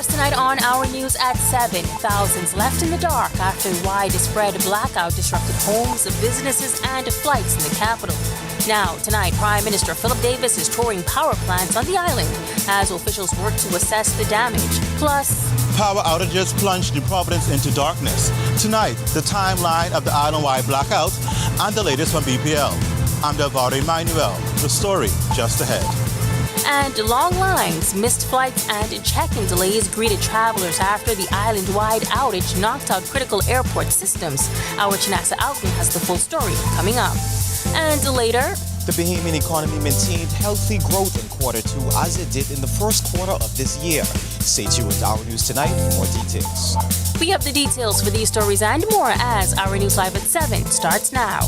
First tonight on our news at 7, thousands left in the dark after widespread blackout disrupted homes, businesses, and flights in the capital. Now, tonight, Prime Minister Philip Davis is touring power plants on the island as officials work to assess the damage. Plus, power outages plunged New Providence into darkness. Tonight, the timeline of the Islandwide Blackout and the latest from BPL. I'm Delvado Emmanuel. The story just ahead. And long lines, missed flights, and check-in delays greeted travelers after the island-wide outage knocked out critical airport systems. Our Nassau outlet has the full story coming up. And later, the Bahamian economy maintained healthy growth in quarter two as it did in the first quarter of this year. Stay tuned with our news tonight for more details. We have the details for these stories and more as our news live at 7 starts now.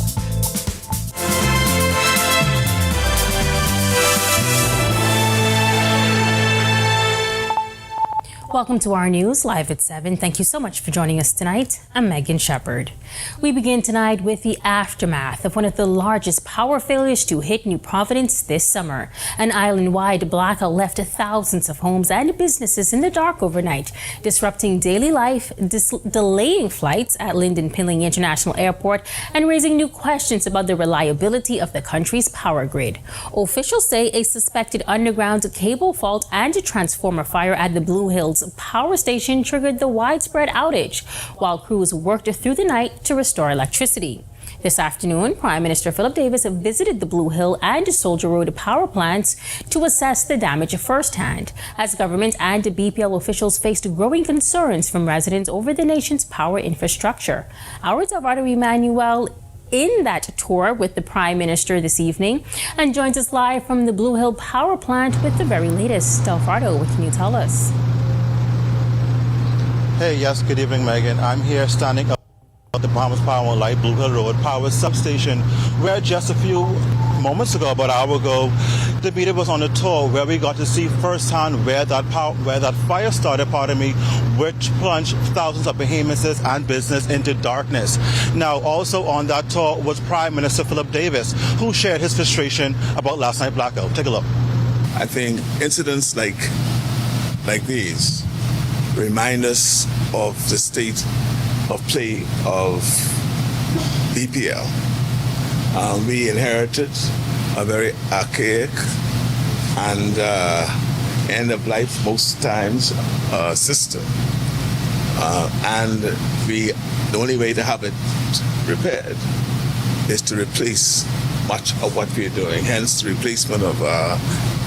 Welcome to our news live at 7. Thank you so much for joining us tonight. I'm Megan Shepard. We begin tonight with the aftermath of one of the largest power failures to hit New Providence this summer. An island-wide blackout left thousands of homes and businesses in the dark overnight, disrupting daily life, delaying flights at Lynden Pindling International Airport, and raising new questions about the reliability of the country's power grid. Officials say a suspected underground cable fault and a transformer fire at the Blue Hills power station triggered the widespread outage, while crews worked through the night to restore electricity. This afternoon, Prime Minister Philip Davis visited the Blue Hill and Soldier Road power plants to assess the damage firsthand, as government and BPL officials faced growing concerns from residents over the nation's power infrastructure. Our Delvado Emmanuel in that tour with the Prime Minister this evening and joins us live from the Blue Hill power plant with the very latest. Delvado, what can you tell us? Hey, yes, good evening, Megan. I'm here standing up at the Bahamas Power and Light Blue Hill Road Power Substation, where just a few moments ago, about an hour ago, the media was on a tour where we got to see firsthand where that fire started, which plunged thousands of Bahamians and business into darkness. Now, also on that tour was Prime Minister Philip Davis, who shared his frustration about last night's blackout. Take a look. I think incidents like these remind us of the state of play of BPL. We inherited a very archaic and end of life most times system, and the only way to have it repaired is to replace much of what we're doing. Hence, the replacement of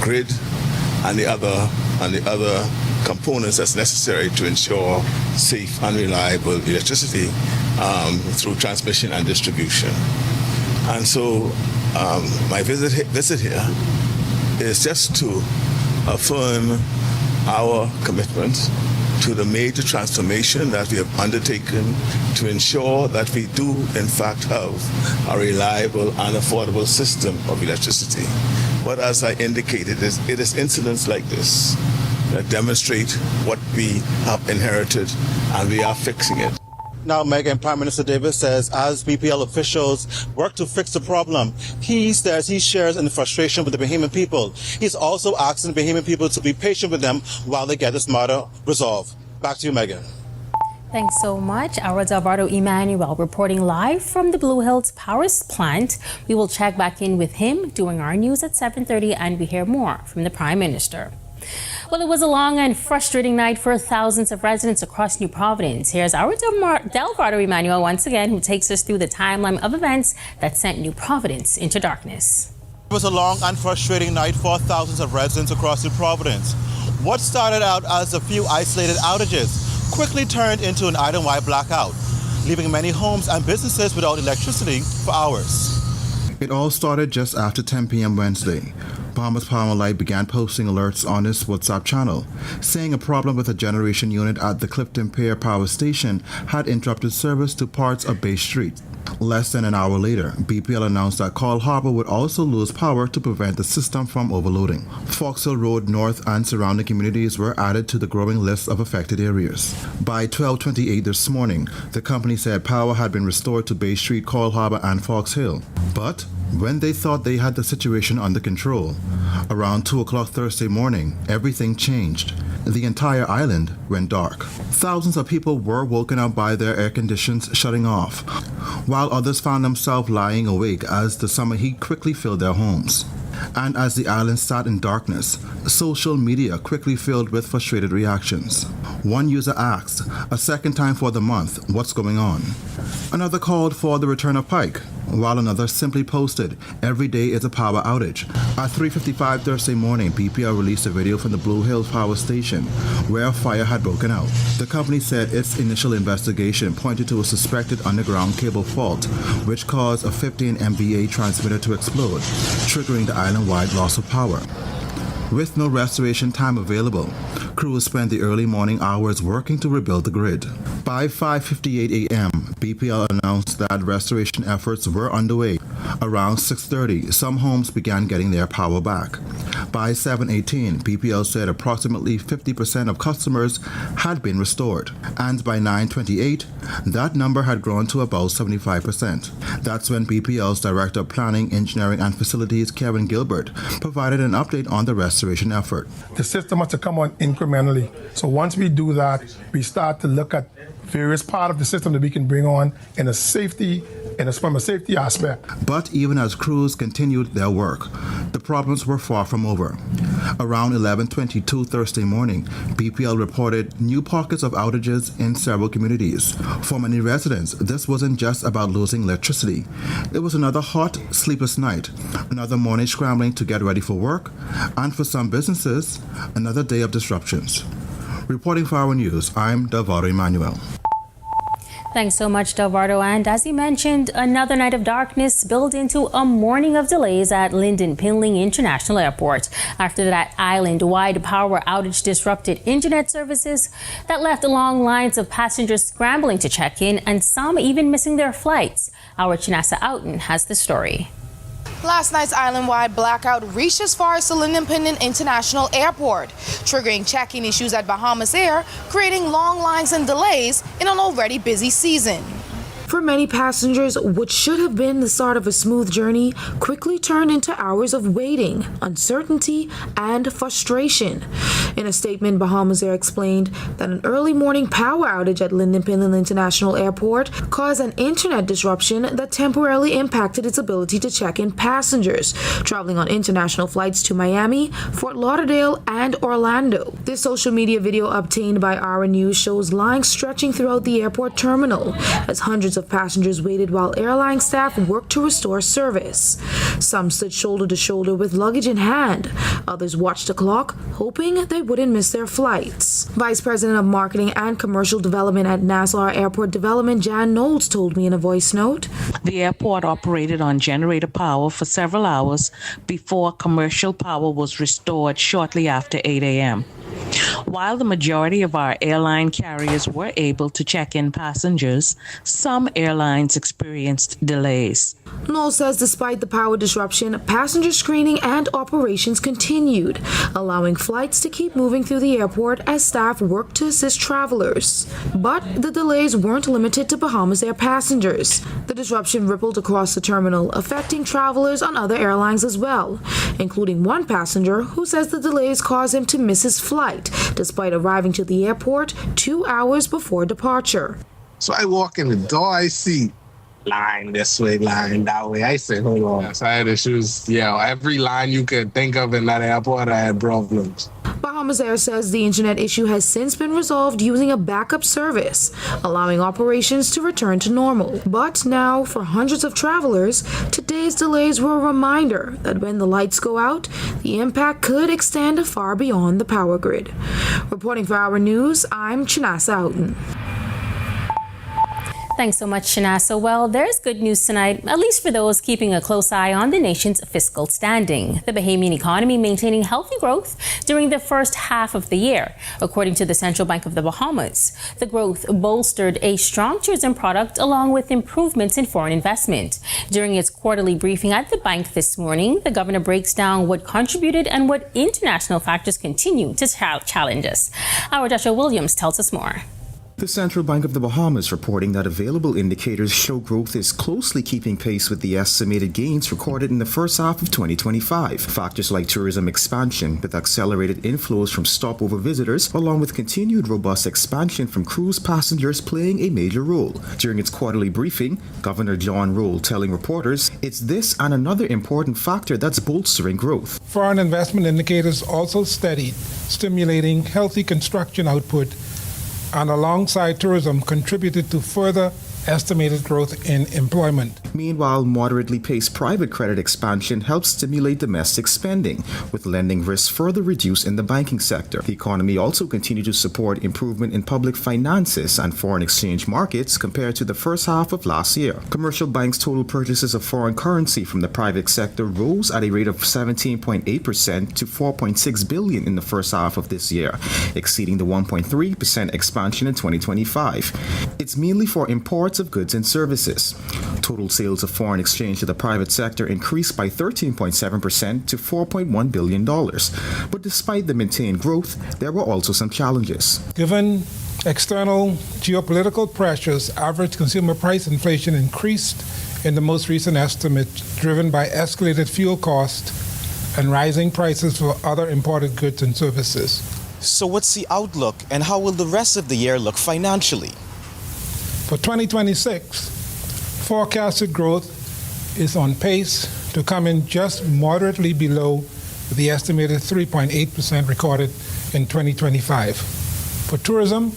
grid and the other components that's necessary to ensure safe and reliable electricity through transmission and distribution. And so my visit here is just to affirm our commitment to the major transformation that we have undertaken to ensure that we do in fact have a reliable and affordable system of electricity. But as I indicated, it is incidents like this that demonstrate what we have inherited, and we are fixing it. Now, Megan, Prime Minister Davis says as BPL officials work to fix the problem, he says he shares in the frustration with the Bahamian people. He's also asking the Bahamian people to be patient with them while they get this matter resolved. Back to you, Megan. Thanks so much. Our Delvado Emmanuel reporting live from the Blue Hills Power Plant. We will check back in with him during our news at 7:30 and we hear more from the Prime Minister. Well, it was a long and frustrating night for thousands of residents across New Providence. Here's our Delvado Emmanuel once again, who takes us through the timeline of events that sent New Providence into darkness. It was a long and frustrating night for thousands of residents across New Providence. What started out as a few isolated outages quickly turned into an island-wide blackout, leaving many homes and businesses without electricity for hours. It all started just after 10 p.m. Wednesday. Bahamas Power and Light began posting alerts on its WhatsApp channel, saying a problem with a generation unit at the Clifton Pier Power Station had interrupted service to parts of Bay Street. Less than an hour later, BPL announced that Cole Harbour would also lose power to prevent the system from overloading. Foxhill Road North and surrounding communities were added to the growing list of affected areas. By 12:28 this morning, the company said power had been restored to Bay Street, Cole Harbour and Fox Hill. But when they thought they had the situation under control, around 2 o'clock Thursday morning, everything changed. the entire island went dark. Thousands of people were woken up by their air conditions shutting off, while others found themselves lying awake as the summer heat quickly filled their homes. And as the island sat in darkness, social media quickly filled with frustrated reactions. One user asked, a second time for the month, what's going on? Another called for the return of Pike, while another simply posted, every day is a power outage. At 3:55 Thursday morning, PPL released a video from the Blue Hills Power Station where a fire had broken out. The company said its initial investigation pointed to a suspected underground cable fault, which caused a 15 MVA transmitter to explode, triggering the island-wide loss of power. With no restoration time available, crews spent the early morning hours working to rebuild the grid. By 5:58 a.m., BPL announced that restoration efforts were underway. Around 6:30, some homes began getting their power back. By 7:18, BPL said approximately 50% of customers had been restored. And by 9:28, that number had grown to about 75%. That's when BPL's Director of Planning, Engineering and Facilities, Kevin Gilbert, provided an update on the restoration effort. The system has to come on incrementally. So once we do that, we start to look at various parts of the system that we can bring on in a safety, from a safety aspect. But even as crews continued their work, the problems were far from over. Around 11:22 Thursday morning, BPL reported new pockets of outages in several communities. For many residents, this wasn't just about losing electricity. It was another hot, sleepless night, another morning scrambling to get ready for work, and for some businesses, another day of disruptions. Reporting for Our News, I'm Delvado Emmanuel. Thanks so much, Delvardo. And as he mentioned, another night of darkness spilled into a morning of delays at Lynden Pindling International Airport. After that island-wide power outage disrupted internet services that left long lines of passengers scrambling to check in and some even missing their flights. Our Chinasa Outen has the story. Last night's island-wide blackout reached as far as the Lynden Pindling International Airport, triggering check-in issues at Bahamas Air, creating long lines and delays in an already busy season. For many passengers, what should have been the start of a smooth journey quickly turned into hours of waiting, uncertainty, and frustration. In a statement, Bahamas Air explained that an early morning power outage at Lynden Pindling International Airport caused an internet disruption that temporarily impacted its ability to check in passengers traveling on international flights to Miami, Fort Lauderdale, and Orlando. This social media video obtained by Our News shows lines stretching throughout the airport terminal as hundreds of passengers waited while airline staff worked to restore service. Some stood shoulder to shoulder with luggage in hand. Others watched the clock, hoping they wouldn't miss their flights. Vice President of Marketing and Commercial Development at Nassau Airport Development, Jan Knowles, told me in a voice note. The airport operated on generator power for several hours before commercial power was restored shortly after 8 a.m. While the majority of our airline carriers were able to check in passengers, some airlines experienced delays. Knowles says despite the power disruption, passenger screening and operations continued, allowing flights to keep moving through the airport as staff worked to assist travelers. But the delays weren't limited to Bahamas Air passengers. The disruption rippled across the terminal, affecting travelers on other airlines as well, including one passenger who says the delays caused him to miss his flight, despite arriving to the airport 2 hours before departure. So I walk in the door, I see line this way, line that way. I said, hold on. So I had issues. Yeah, every line you could think of in that airport, I had problems. Bahamas Air says the internet issue has since been resolved using a backup service, allowing operations to return to normal. But now, for hundreds of travelers, today's delays were a reminder that when the lights go out, the impact could extend far beyond the power grid. Reporting for Our News, I'm Chinasa Outen. Thanks so much, Shanasa. Well, there's good news tonight, at least for those keeping a close eye on the nation's fiscal standing. The Bahamian economy maintaining healthy growth during the first half of the year, according to the Central Bank of the Bahamas. The growth bolstered a strong tourism product along with improvements in foreign investment. During its quarterly briefing at the bank this morning, the governor breaks down what contributed and what international factors continue to challenge us. Our Joshua Williams tells us more. The Central Bank of the Bahamas reporting that available indicators show growth is closely keeping pace with the estimated gains recorded in the first half of 2025. Factors like tourism expansion with accelerated inflows from stopover visitors, along with continued robust expansion from cruise passengers playing a major role. During its quarterly briefing, Governor John Roll telling reporters it's this and another important factor that's bolstering growth. Foreign investment indicators also steadied, stimulating healthy construction output, and alongside tourism contributed to further estimated growth in employment. Meanwhile, moderately paced private credit expansion helps stimulate domestic spending, with lending risks further reduced in the banking sector. The economy also continued to support improvement in public finances and foreign exchange markets compared to the first half of last year. Commercial banks' total purchases of foreign currency from the private sector rose at a rate of 17.8% to $4.6 billion in the first half of this year, exceeding the 1.3% expansion in 2025. It's mainly for imports of goods and services. Total sales of foreign exchange to the private sector increased by 13.7% to $4.1 billion. But despite the maintained growth, there were also some challenges. Given external geopolitical pressures, average consumer price inflation increased in the most recent estimate, driven by escalated fuel costs and rising prices for other imported goods and services. So what's the outlook, and how will the rest of the year look financially? For 2026, forecasted growth is on pace to come in just moderately below the estimated 3.8% recorded in 2025. For tourism,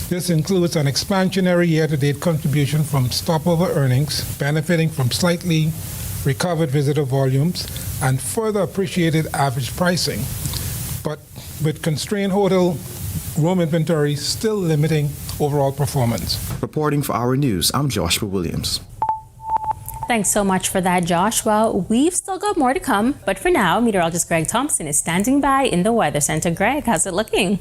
this includes an expansionary year-to-date contribution from stopover earnings, benefiting from slightly recovered visitor volumes and further appreciated average pricing, but with constrained hotel room inventory still limiting overall performance. Reporting for Our News, I'm Joshua Williams. Thanks so much for that, Josh. Well, we've still got more to come, but for now, meteorologist Greg Thompson is standing by in the Weather Center. Greg, how's it looking?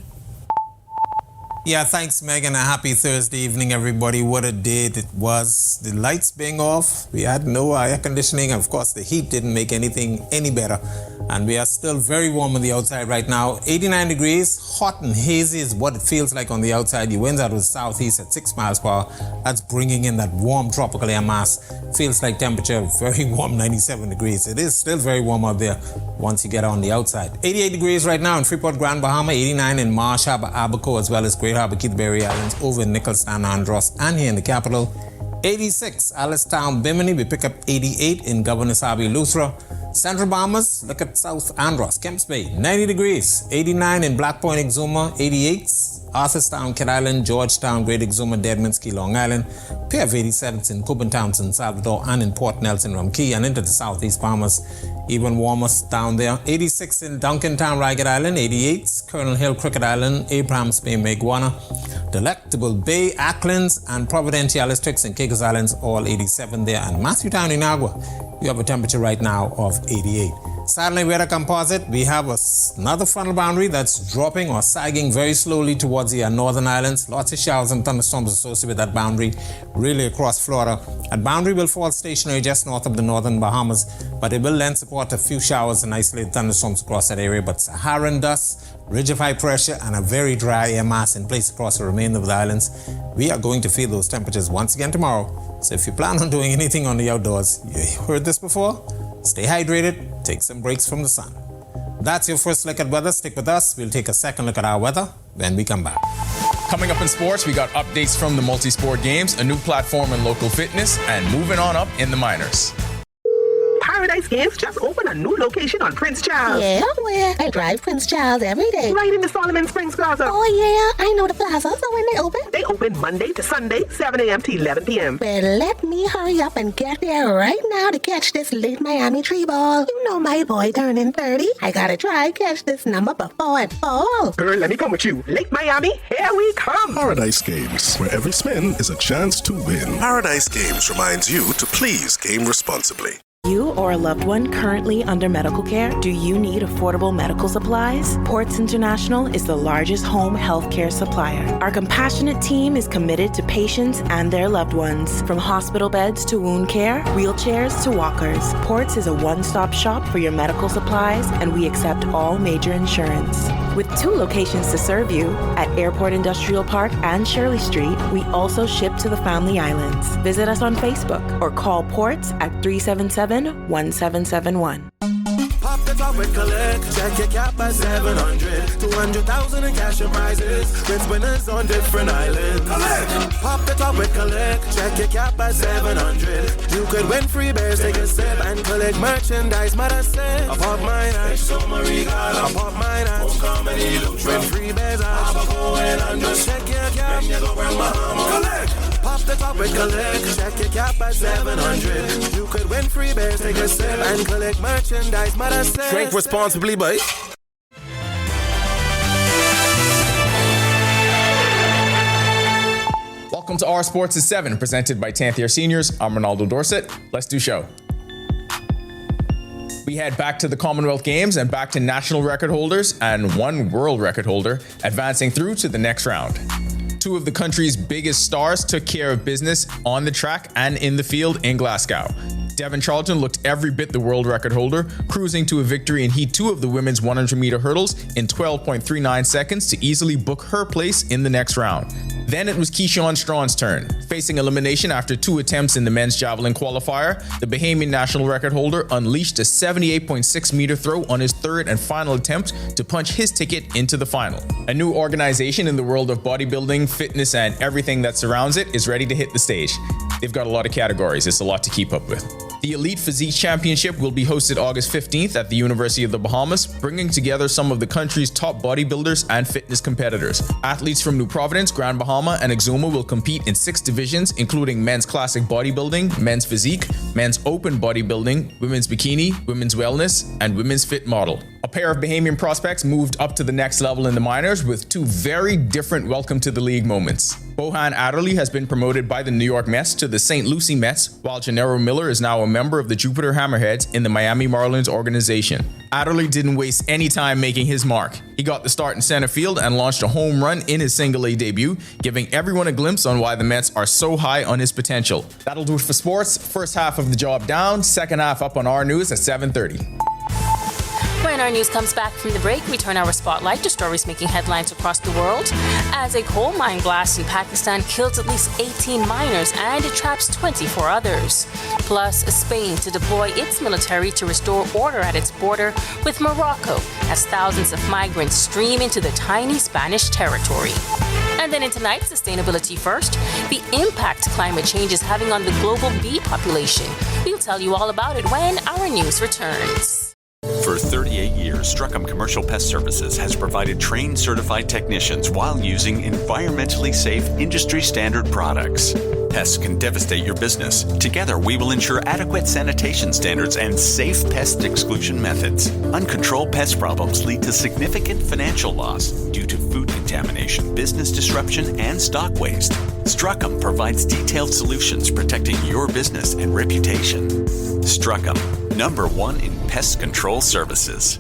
Yeah, thanks, Megan. A happy Thursday evening, everybody. What a day it was. The lights being off, we had no air conditioning. Of course, the heat didn't make anything any better. And we are still very warm on the outside right now. 89 degrees, hot and hazy is what it feels like on the outside. The winds out of the southeast at 6 miles per hour. That's bringing in that warm tropical air mass. Feels like temperature very warm, 97 degrees. It is still very warm out there once you get on the outside. 88 degrees right now in Freeport, Grand Bahama. 89 in Marsh Harbor, Abaco, as well as Great Harbor, Keith Berry Islands, over in Nicholstown, Andros, and here in the capital. 86, Alistown, Bimini. We pick up 88 in Governor's Harbour, Luthra. Central Bahamas, look at South Andros, Kemps Bay, 90 degrees. 89 in Black Point, Exuma. 88, Arthurstown, Kid Island, Georgetown, Great Exuma, Deadman's Key, Long Island. Pair of 87s in Coburn Town, San Salvador, and in Port Nelson, Rum Key, and into the southeast Bahamas. Even warmer down there. 86 in Duncantown, Ragged Island. 88, Colonel Hill, Crooked Island, Abrahams Bay, Maguana. Delectable Bay, Acklands, and Providentialis Tricks and Caicos Islands, all 87 there. And Matthewtown, Inagua, we have a temperature right now of 88. Satellite weather composite, we have another frontal boundary that's dropping or sagging very slowly towards the northern islands. Lots of showers and thunderstorms associated with that boundary, really across Florida. That boundary will fall stationary just north of the northern Bahamas, but it will lend support to a few showers and isolated thunderstorms across that area. But Saharan dust, ridge of high pressure, and a very dry air mass in place across the remainder of the islands. We are going to feel those temperatures once again tomorrow. So if you plan on doing anything on the outdoors, you heard this before, stay hydrated, take some breaks from the sun. That's your first look at weather. Stick with us. We'll take a second look at our weather when we come back. Coming up in sports, we got updates from the multi-sport games, a new platform in local fitness, and moving on up in the minors. Paradise Games just opened a new location on Prince Charles. Yeah, where? I drive Prince Charles every day. Right in the Solomon Springs Plaza. Oh, yeah, I know the plaza. So when they open? They open Monday to Sunday, 7 a.m. to 11 p.m. Well, let me hurry up and get there right now to catch this late Miami tree ball. You know my boy turning 30. I gotta try catch this number before it falls. Girl, let me come with you. Lake Miami, here we come. Paradise Games, where every spin is a chance to win. Paradise Games reminds you to please game responsibly. You or a loved one currently under medical care? Do you need affordable medical supplies? Ports International is the largest home health care supplier. Our compassionate team is committed to patients and their loved ones. From hospital beds to wound care, wheelchairs to walkers, Ports is a one-stop shop for your medical supplies, and we accept all major insurance. With 2 locations to serve you at Airport Industrial Park and Shirley Street, we also ship to the Family Islands. Visit us on Facebook or call Ports at 377-1771. Pop the top with collect, check your cap at 700, 200,000 in cash and prizes, with winners on different islands. Collect! Pop the top with collect, check your cap at 700. You could win free bears, take a sip and collect merchandise. Mother said, I pop mine at, I pop mine at, win free bears at, check your cap, collect! Pop the top with collect, check your cap at 700. You could win free bears, take a sip and collect merchandise. Mother said, drink responsibly, boy. Welcome to Our Sports is 7, presented by 10th Year Seniors. I'm Ronaldo Dorset. Let's do show. We head back to the Commonwealth Games and back to national record holders and one world record holder advancing through to the next round. 2 of the country's biggest stars took care of business on the track and in the field in Glasgow. Devon Charlton looked every bit the world record holder, cruising to a victory in Heat 2 of the women's 100-meter hurdles in 12.39 seconds to easily book her place in the next round. Then it was Keyshawn Strawn's turn. Facing elimination after 2 attempts in the men's javelin qualifier, the Bahamian national record holder unleashed a 78.6-meter throw on his 3rd and final attempt to punch his ticket into the final. A new organization in the world of bodybuilding, fitness, and everything that surrounds it is ready to hit the stage. They've got a lot of categories. It's a lot to keep up with. The Elite Physique Championship will be hosted August 15th at the University of the Bahamas, bringing together some of the country's top bodybuilders and fitness competitors. Athletes from New Providence, Grand Bahama, and Exuma will compete in 6 divisions, including men's classic bodybuilding, men's physique, men's open bodybuilding, women's bikini, women's wellness, and women's fit model. A pair of Bahamian prospects moved up to the next level in the minors with 2 very different welcome to the league moments. Bohan Adderley has been promoted by the New York Mets to the St. Lucie Mets, while Gennaro Miller is now a member of the Jupiter Hammerheads in the Miami Marlins organization. Adderley didn't waste any time making his mark. He got the start in center field and launched a home run in his single-A debut, giving everyone a glimpse on why the Mets are so high on his potential. That'll do it for sports. First half of the job down, second half up on our news at 7:30. When our news comes back from the break, we turn our spotlight to stories making headlines across the world as a coal mine blast in Pakistan kills at least 18 miners and it traps 24 others. Plus, Spain to deploy its military to restore order at its border with Morocco as thousands of migrants stream into the tiny Spanish territory. And then in tonight's Sustainability First, the impact climate change is having on the global bee population. We'll tell you all about it when our news returns. For 38 years, Struckham Commercial Pest Services has provided trained certified technicians while using environmentally safe, industry-standard products. Pests can devastate your business. Together, we will ensure adequate sanitation standards and safe pest exclusion methods. Uncontrolled pest problems lead to significant financial loss due to food contamination, business disruption, and stock waste. Struckham provides detailed solutions protecting your business and reputation. Struckham, #1 in pest control services.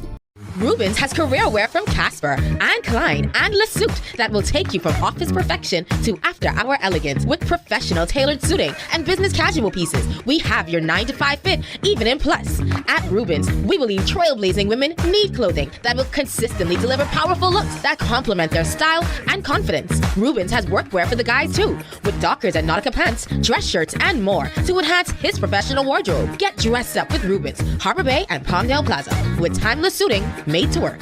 Rubens has career wear from Casper and Klein and LeSuit that will take you from office perfection to after-hour elegance with professional tailored suiting and business casual pieces. We have your 9-to-5 fit, even in plus. At Rubens, we believe trailblazing women need clothing that will consistently deliver powerful looks that complement their style and confidence. Rubens has workwear for the guys too, with Dockers and Nautica pants, dress shirts, and more to enhance his professional wardrobe. Get dressed up with Rubens, Harbor Bay and Palmdale Plaza, with timeless suiting made to work.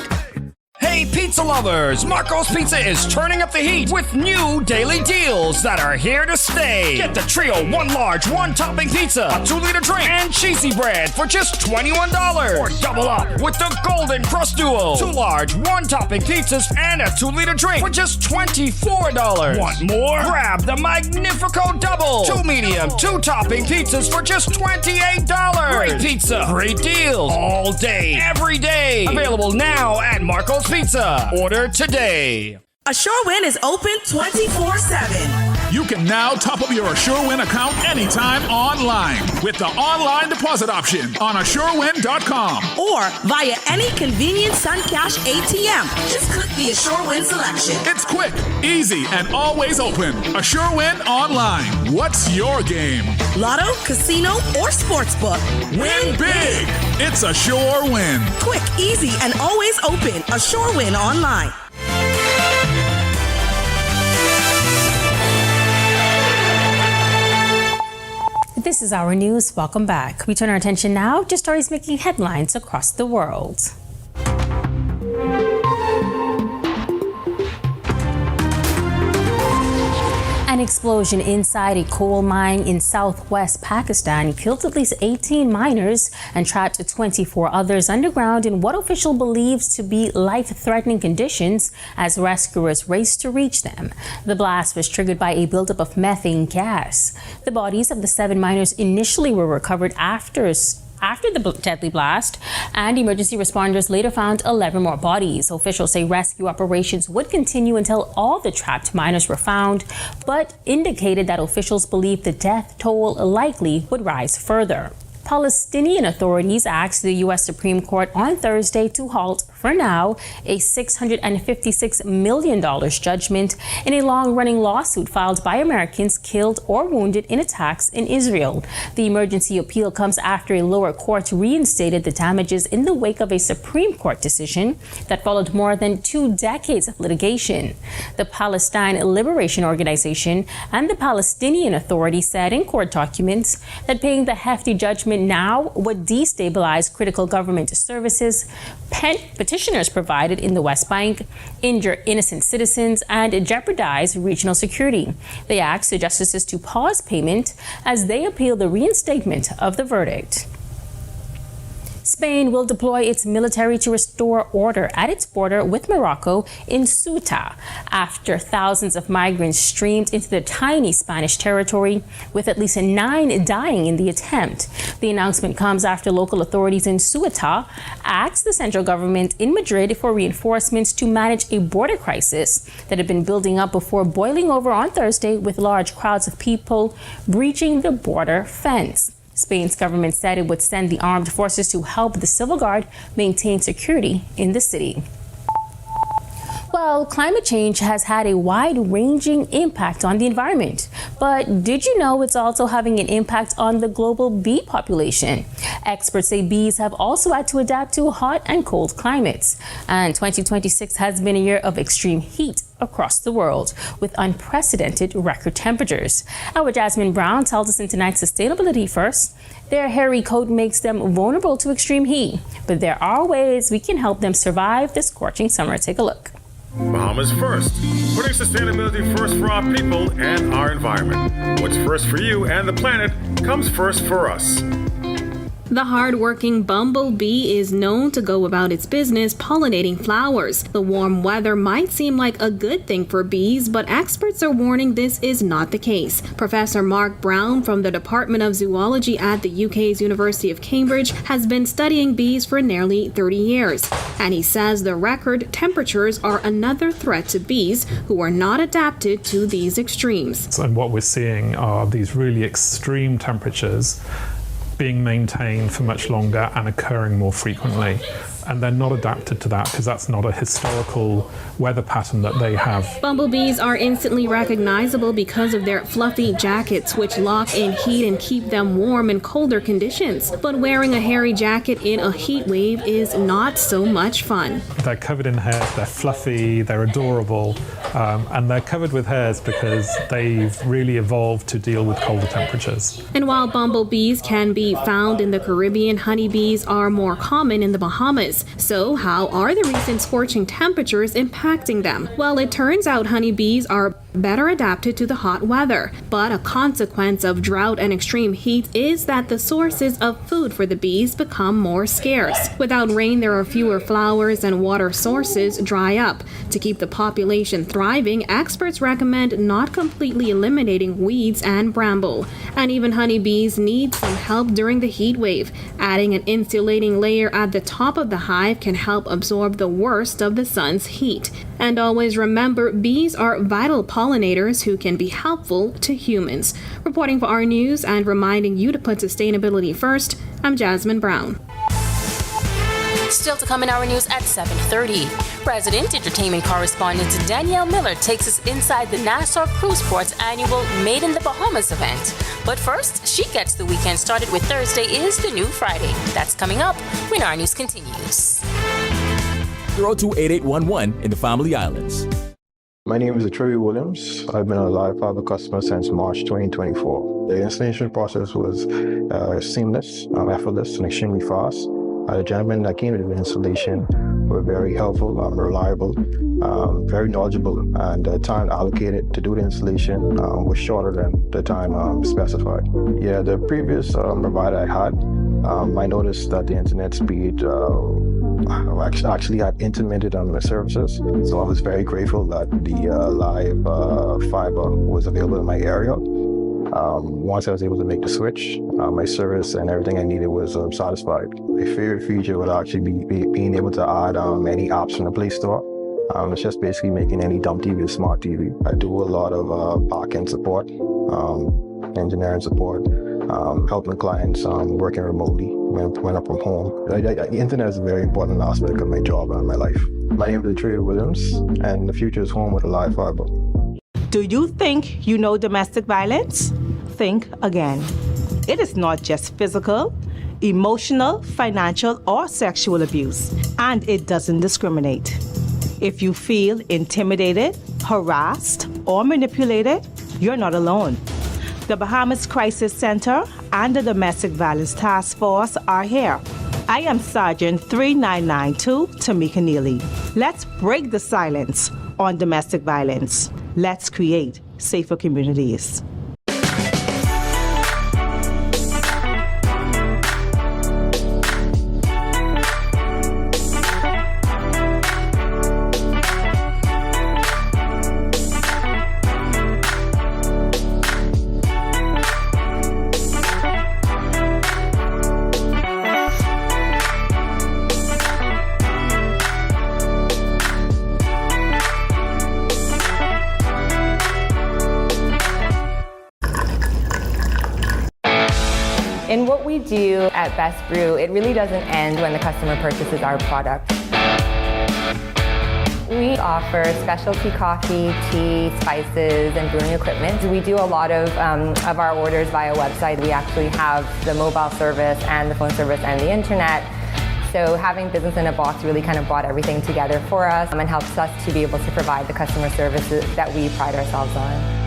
Hey pizza lovers, Marco's Pizza is turning up the heat with new daily deals that are here to stay. Get the trio 1 large, 1 topping pizza, a 2-liter drink, and cheesy bread for just $21. Or double up with the Golden Crust Duo. 2 large, 1 topping pizzas and a 2-liter drink for just $24. Want more? Grab the Magnifico Double. 2 medium, 2 topping pizzas for just $28. Great pizza, great deals, all day, every day. Available now at Marco's Pizza. Order today. A Sure Win is open 24/7. You can now top up your AssureWin account anytime online with the online deposit option on AssureWin.com. Or via any convenient SunCash ATM. Just click the AssureWin selection. It's quick, easy, and always open. AssureWin online. What's your game? Lotto, casino, or sportsbook. Win big! It's a sure win. Quick, easy, and always open. AssureWin online. This is our news. Welcome back. We turn our attention now to stories making headlines across the world. An explosion inside a coal mine in southwest Pakistan killed at least 18 miners and trapped 24 others underground in what officials believe to be life-threatening conditions as rescuers race to reach them. The blast was triggered by a buildup of methane gas. The bodies of the 7 miners initially were recovered after the deadly blast, and emergency responders later found 11 more bodies. Officials say rescue operations would continue until all the trapped miners were found, but indicated that officials believe the death toll likely would rise further. Palestinian authorities asked the U.S. Supreme Court on Thursday to halt, for now, a $656 million judgment in a long-running lawsuit filed by Americans killed or wounded in attacks in Israel. The emergency appeal comes after a lower court reinstated the damages in the wake of a Supreme Court decision that followed more than 2 decades of litigation. The Palestine Liberation Organization and the Palestinian Authority said in court documents that paying the hefty judgment now would destabilize critical government services petitioners provided in the West Bank, injure innocent citizens, and jeopardize regional security. They asked the justices to pause payment as they appeal the reinstatement of the verdict. Spain will deploy its military to restore order at its border with Morocco in Ceuta after thousands of migrants streamed into the tiny Spanish territory, with at least 9 dying in the attempt. The announcement comes after local authorities in Ceuta asked the central government in Madrid for reinforcements to manage a border crisis that had been building up before boiling over on Thursday with large crowds of people breaching the border fence. Spain's government said it would send the armed forces to help the civil guard maintain security in the city. Well, climate change has had a wide-ranging impact on the environment. But did you know it's also having an impact on the global bee population? Experts say bees have also had to adapt to hot and cold climates. And 2026 has been a year of extreme heat across the world, with unprecedented record temperatures. Our Jasmine Brown tells us in tonight's Sustainability First, their hairy coat makes them vulnerable to extreme heat. But there are ways we can help them survive this scorching summer. Take a look. Bahamas First, putting sustainability first for our people and our environment. What's first for you and the planet comes first for us. The hard-working bumblebee is known to go about its business pollinating flowers. The warm weather might seem like a good thing for bees, but experts are warning this is not the case. Professor Mark Brown from the Department of Zoology at the UK's University of Cambridge has been studying bees for nearly 30 years. And he says the record temperatures are another threat to bees who are not adapted to these extremes. And what we're seeing are these really extreme temperatures being maintained for much longer and occurring more frequently. And they're not adapted to that because that's not a historical weather pattern that they have. Bumblebees are instantly recognizable because of their fluffy jackets, which lock in heat and keep them warm in colder conditions. But wearing a hairy jacket in a heat wave is not so much fun. They're covered in hairs, they're fluffy, they're adorable, and they're covered with hairs because they've really evolved to deal with colder temperatures. And while bumblebees can be found in the Caribbean, honeybees are more common in the Bahamas. So how are the recent scorching temperatures impacting them? Well, it turns out honeybees are better adapted to the hot weather. But a consequence of drought and extreme heat is that the sources of food for the bees become more scarce. Without rain, there are fewer flowers and water sources dry up. To keep the population thriving, experts recommend not completely eliminating weeds and bramble. And even honeybees need some help during the heat wave. Adding an insulating layer at the top of the hive can help absorb the worst of the sun's heat. And always remember, bees are vital pollinators who can be helpful to humans. Reporting for our news and reminding you to put sustainability first, I'm Jasmine Brown. Still to come in our news at 7:30. Resident entertainment correspondent Danielle Miller takes us inside the Nassau Cruise Port's annual Made in the Bahamas event. But first, she gets the weekend started with Thursday is the new Friday. That's coming up when our news continues. 028-8811 in the Family Islands. My name is Troy Williams. I've been a Live Fiber customer since March 2024. The installation process was seamless, effortless, and extremely fast. The gentlemen that came to the installation were very helpful, reliable, very knowledgeable, and the time allocated to do the installation was shorter than the time specified. Yeah, the previous provider I had, I noticed that the internet speed actually had intermittent on the services, so I was very grateful that the live fiber was available in my area. Once I was able to make the switch, my service and everything I needed was satisfied. My favorite feature would actually be being able to add any apps from the Play Store. It's just basically making any dumb TV a smart TV. I do a lot of back-end support, engineering support, helping clients working remotely when I'm from home. The internet is a very important aspect of my job and my life. My name is Trey Williams, and the future is home with a live fiber. Do you think you know domestic violence? Think again. It is not just physical, emotional, financial, or sexual abuse, and it doesn't discriminate. If you feel intimidated, harassed, or manipulated, you're not alone. The Bahamas Crisis Center and the Domestic Violence Task Force are here. I am Sergeant 3992 Tamika Neely. Let's break the silence on domestic violence. Let's create safer communities. In what we do at Best Brew, it really doesn't end when the customer purchases our product. We offer specialty coffee, tea, spices, and brewing equipment. We do a lot of our orders via website. We actually have the mobile service and the phone service and the internet. So having business in a box really kind of brought everything together for us and helps us to be able to provide the customer services that we pride ourselves on.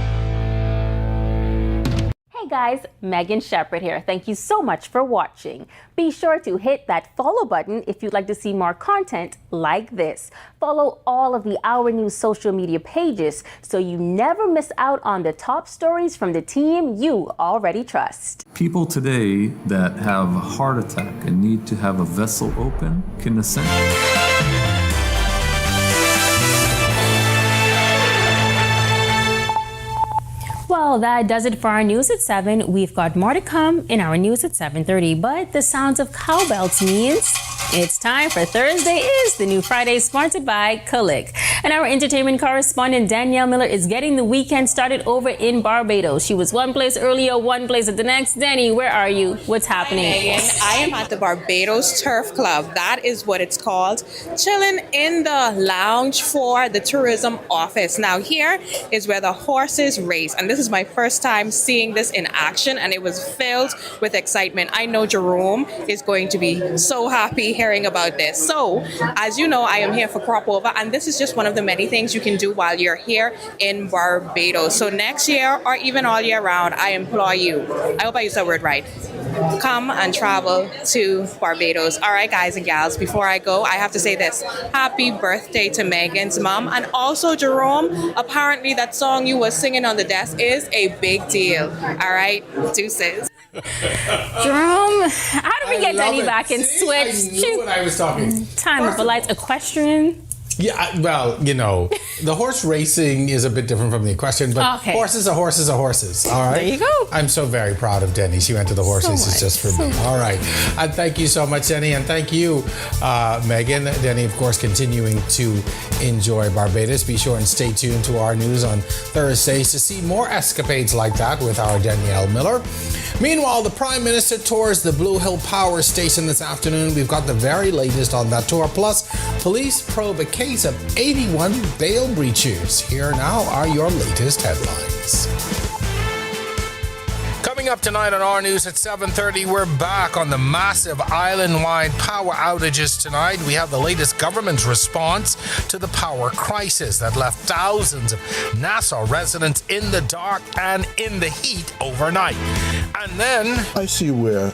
Hey guys, Megan Shepherd here. Thank you so much for watching. Be sure to hit that follow button if you'd like to see more content like this. Follow all of the Our News social media pages so you never miss out on the top stories from the team you already trust. People today that have a heart attack and need to have a vessel open can essentially... Well, that does it for our news at 7. We've got more to come in our news at 7:30, but the sounds of cowbells means it's time for Thursday is the New Friday, sponsored by Click. And our entertainment correspondent Danielle Miller is getting the weekend started over in Barbados. She was one place earlier, one place at the next. Danny, where are you? What's happening? Hi, Megan. I am at the Barbados Turf Club. That is what it's called. Chilling in the lounge for the tourism office. Now here is where the horses race. And this is my first time seeing this in action, and it was filled with excitement. I know Jerome is going to be so happy hearing about this. So, as you know, I am here for Crop Over, and this is just one of the many things you can do while you're here in Barbados. So next year, or even all year round, I implore you, I hope I used that word right, come and travel to Barbados. All right, guys and gals, before I go, I have to say this. Happy birthday to Megan's mom, and also Jerome. Apparently that song you were singing on the desk is a big deal. All right, deuces. Jerome, how did we get Danny back and switch? I knew what I was talking. Time of a light equestrian. Yeah, well, you know, the horse racing is a bit different from the equestrian, but horses are horses are horses, all right? There you go. I'm so very proud of Denny. She went to the horse races just for me. All right. And thank you so much, Denny, and thank you, Megan. Denny, of course, continuing to enjoy Barbados. Be sure and stay tuned to our news on Thursdays to see more escapades like that with our Danielle Miller. Meanwhile, the Prime Minister tours the Blue Hill Power Station this afternoon. We've got the very latest on that tour. Plus, police probe a case of 81 bail breaches. Here now are your latest headlines. Coming up tonight on our news at 7:30, we're back on the massive island-wide power outages tonight. We have the latest government's response to the power crisis that left thousands of Nassau residents in the dark and in the heat overnight. And then I see where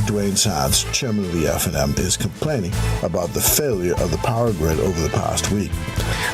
Dwayne Sands, chairman of the FNM, is complaining about the failure of the power grid over the past week.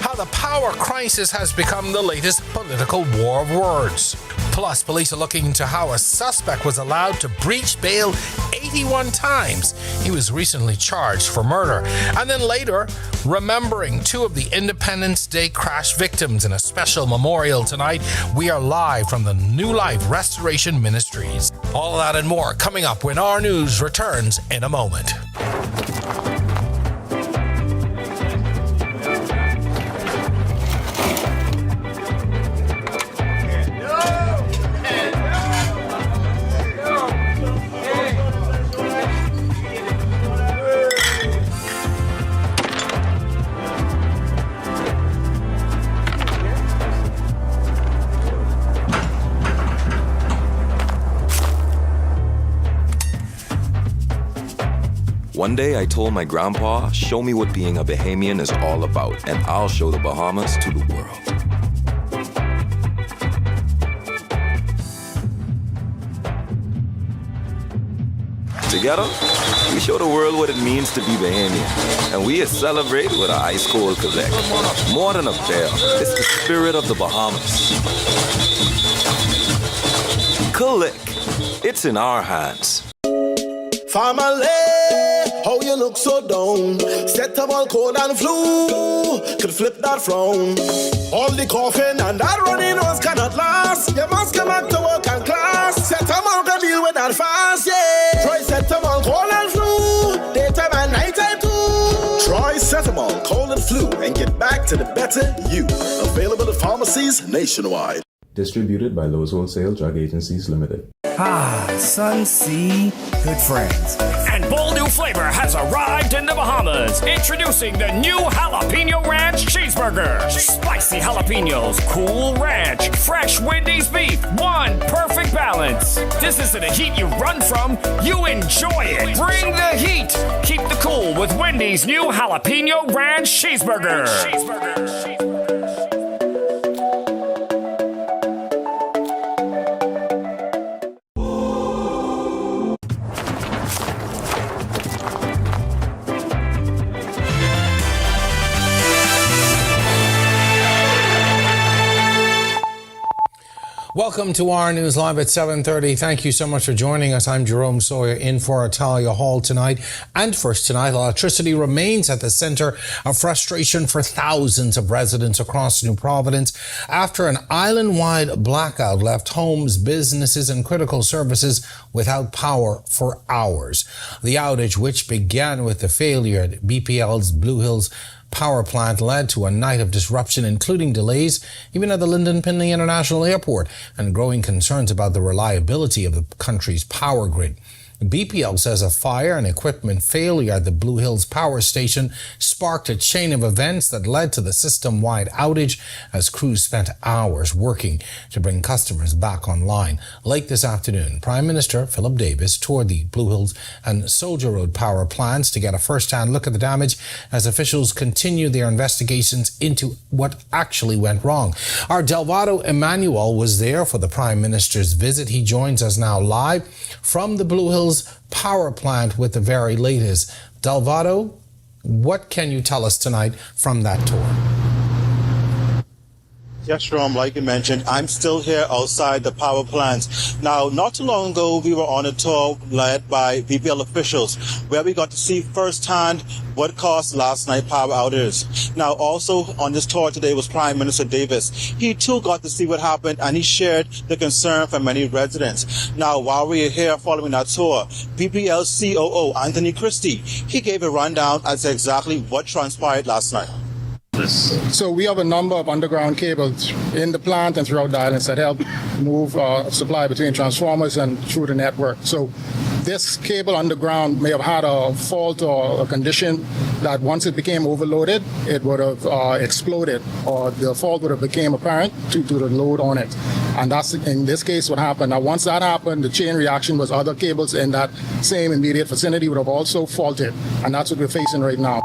How the power crisis has become the latest political war of words. Plus, police are looking into how a suspect was allowed to breach bail 81 times. He was recently charged for murder. And then later, remembering two of the Independence Day crash victims in a special memorial tonight. We are live from the New Life Restoration Ministries. All of that and more coming up when our news returns in a moment. One day I told my grandpa, show me what being a Bahamian is all about, and I'll show the Bahamas to the world. Together, we show the world what it means to be Bahamian, and we celebrate with an ice-cold collect. More than a bear, it's the spirit of the Bahamas. Collect, it's in our hands. Family, how you look so down? Set up all cold and flu, could flip that frown. All the coughing and that runny nose cannot last. You must come back to work and class. Set them all to deal with that fast, yeah. Try set them all cold and flu, daytime and nighttime too. Try Setamol, cold and flu, and get back to the better you. Available at pharmacies nationwide. Distributed by Lowe's Wholesale Drug Agencies Limited. Sun, sea, good friends. And bold new flavor has arrived in the Bahamas. Introducing the new Jalapeno Ranch Cheeseburger. Spicy jalapenos, cool ranch, fresh Wendy's beef. One perfect balance. This isn't a heat you run from, you enjoy it. Bring the heat. Keep the cool with Wendy's new Jalapeno Ranch Cheeseburger. Welcome to our news live at 7:30. Thank you so much for joining us. I'm Jerome Sawyer in for Atalia Hall tonight. And first tonight, electricity remains at the center of frustration for thousands of residents across New Providence after an island-wide blackout left homes, businesses, and critical services without power for hours. The outage, which began with the failure at BPL's Blue Hills power plant, led to a night of disruption, including delays even at the Lynden Pindling International Airport and growing concerns about the reliability of the country's power grid. BPL says a fire and equipment failure at the Blue Hills power station sparked a chain of events that led to the system-wide outage as crews spent hours working to bring customers back online. Late this afternoon, Prime Minister Philip Davis toured the Blue Hills and Soldier Road power plants to get a first-hand look at the damage as officials continue their investigations into what actually went wrong. Our Delvado Emmanuel was there for the Prime Minister's visit. He joins us now live from the Blue Hills power plant with the very latest. Delvado, what can you tell us tonight from that tour? Yes, Jerome, like you mentioned, I'm still here outside the power plants. Now, not too long ago, we were on a tour led by BPL officials where we got to see firsthand what caused last night power outages. Now, also on this tour today was Prime Minister Davis. He too got to see what happened and he shared the concern from many residents. Now, while we are here following that tour, BPL COO Anthony Christie, he gave a rundown as to exactly what transpired last night. So we have a number of underground cables in the plant and throughout the islands that help move supply between transformers and through the network. So this cable underground may have had a fault or a condition that once it became overloaded, it would have exploded, or the fault would have became apparent due to the load on it. And that's in this case what happened. Now once that happened, the chain reaction was other cables in that same immediate vicinity would have also faulted. And that's what we're facing right now.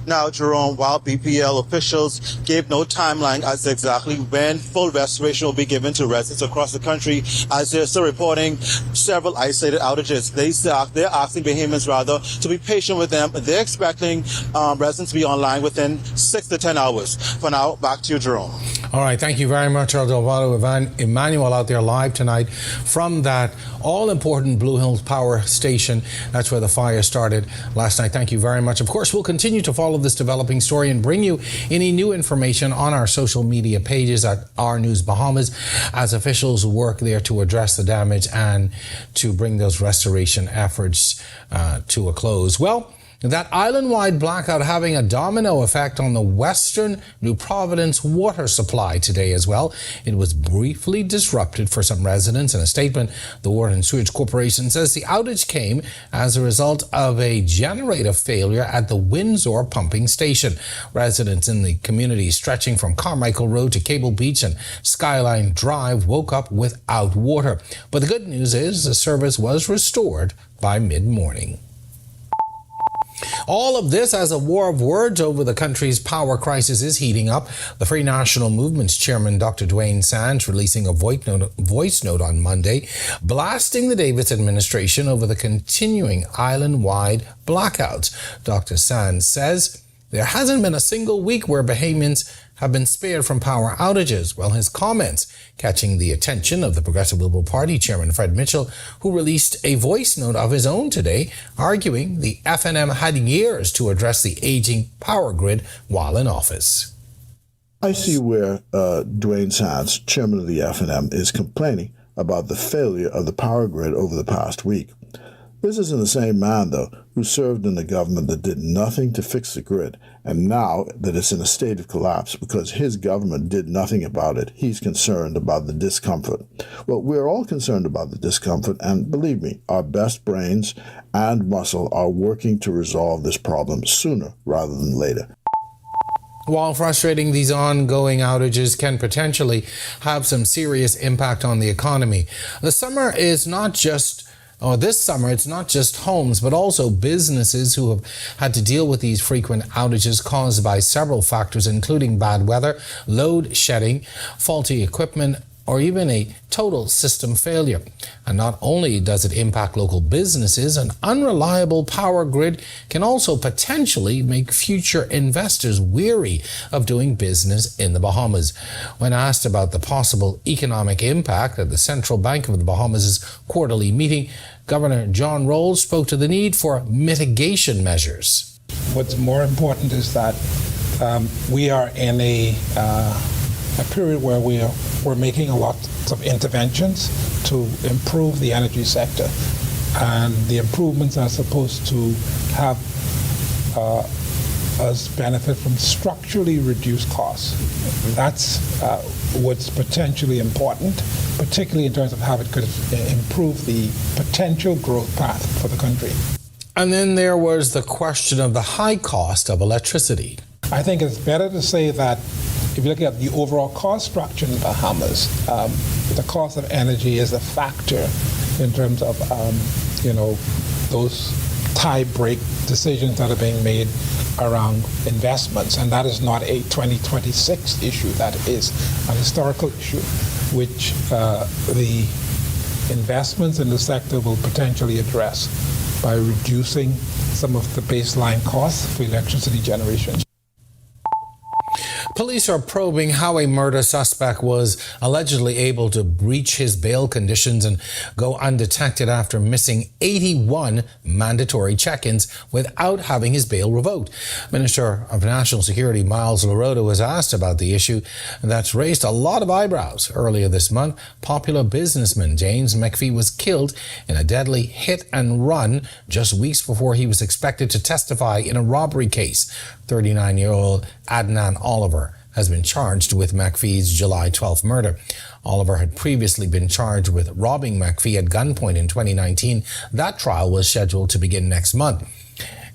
Now, Jerome, while BPL officials gave no timeline as to exactly when full restoration will be given to residents across the country, as they're still reporting several isolated outages. They're asking Bahamians, rather, to be patient with them. They're expecting residents to be online within 6 to 10 hours. For now, back to you, Jerome. All right, thank you very much, Eldovado Emmanuel out there live tonight from that all-important Blue Hills Power Station. That's where the fire started last night. Thank you very much. Of course, we'll continue to follow this developing story and bring you any new information on our social media pages at Our News Bahamas as officials work there to address the damage and to bring those restoration efforts to a close. Well, that island-wide blackout having a domino effect on the western New Providence water supply today as well. It was briefly disrupted for some residents. In a statement, the Water and Sewage Corporation says the outage came as a result of a generator failure at the Windsor pumping station. Residents in the community stretching from Carmichael Road to Cable Beach and Skyline Drive woke up without water. But the good news is the service was restored by mid-morning. All of this as a war of words over the country's power crisis is heating up. The Free National Movement's chairman, Dr. Dwayne Sands, releasing a voice note on Monday, blasting the Davis administration over the continuing island-wide blackouts. Dr. Sands says there hasn't been a single week where Bahamians have been spared from power outages. Well, his comments catching the attention of the Progressive Liberal Party chairman, Fred Mitchell, who released a voice note of his own today, arguing the FNM had years to address the aging power grid while in office. I see where Dwayne Sands, chairman of the FNM, is complaining about the failure of the power grid over the past week. This isn't the same man, though, who served in the government that did nothing to fix the grid, and now that it's in a state of collapse because his government did nothing about it, he's concerned about the discomfort. Well, we're all concerned about the discomfort, and believe me, our best brains and muscle are working to resolve this problem sooner rather than later. While frustrating, these ongoing outages can potentially have some serious impact on the economy. This summer, it's not just homes, but also businesses who have had to deal with these frequent outages caused by several factors, including bad weather, load shedding, faulty equipment, or even a total system failure. And not only does it impact local businesses, an unreliable power grid can also potentially make future investors weary of doing business in the Bahamas. When asked about the possible economic impact at the Central Bank of the Bahamas' quarterly meeting, Governor John Rolls spoke to the need for mitigation measures. What's more important is that we are in a period where we're making a lot of interventions to improve the energy sector, and the improvements are supposed to have us benefit from structurally reduced costs. That's what's potentially important, particularly in terms of how it could improve the potential growth path for the country. And then there was the question of the high cost of electricity. I think it's better to say that if you look at the overall cost structure in the Bahamas, the cost of energy is a factor in terms of, those tie-break decisions that are being made around investments. And that is not a 2026 issue. That is an historical issue, which the investments in the sector will potentially address by reducing some of the baseline costs for electricity generation. Police are probing how a murder suspect was allegedly able to breach his bail conditions and go undetected after missing 81 mandatory check-ins without having his bail revoked. Minister of National Security Miles Loroto was asked about the issue that's raised a lot of eyebrows. Earlier this month, popular businessman James McPhee was killed in a deadly hit and run just weeks before he was expected to testify in a robbery case. 39-year-old Adnan Oliver has been charged with McPhee's July 12th murder. Oliver had previously been charged with robbing McPhee at gunpoint in 2019. That trial was scheduled to begin next month.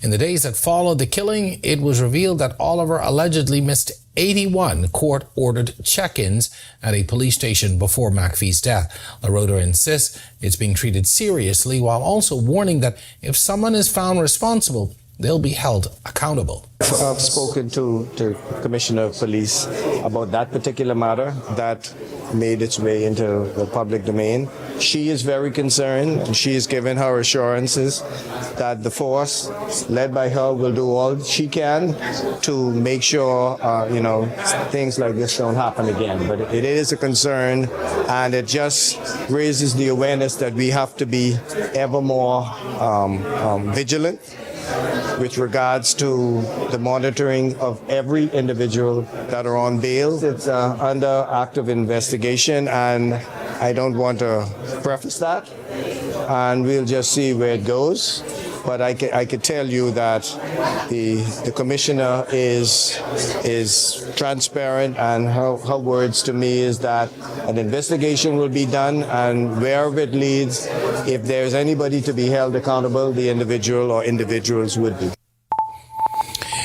In the days that followed the killing, it was revealed that Oliver allegedly missed 81 court-ordered check-ins at a police station before McPhee's death. Loroto insists it's being treated seriously, while also warning that if someone is found responsible, they'll be held accountable. I've spoken to the Commissioner of Police about that particular matter that made its way into the public domain. She is very concerned, and she has given her assurances that the force led by her will do all she can to make sure, things like this don't happen again. But it is a concern, and it just raises the awareness that we have to be ever more vigilant with regards to the monitoring of every individual that are on bail. It's under active investigation, and I don't want to preface that, and we'll just see where it goes. But I could tell you that the commissioner is transparent, and her words to me is that an investigation will be done, and wherever it leads, if there's anybody to be held accountable, the individual or individuals would be.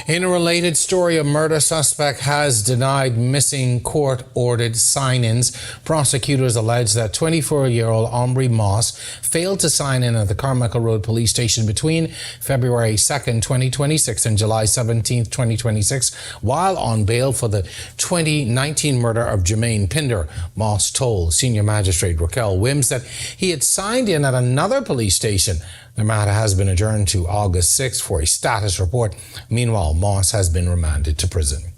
In a related story, a murder suspect has denied missing court-ordered sign-ins. Prosecutors allege that 24-year-old Omri Moss failed to sign in at the Carmichael Road Police Station between February 2nd, 2026 and July 17th, 2026, while on bail for the 2019 murder of Jermaine Pinder. Moss told Senior Magistrate Raquel Wims that he had signed in at another police station. The matter has been adjourned to August 6th for a status report. Meanwhile, Moss has been remanded to prison.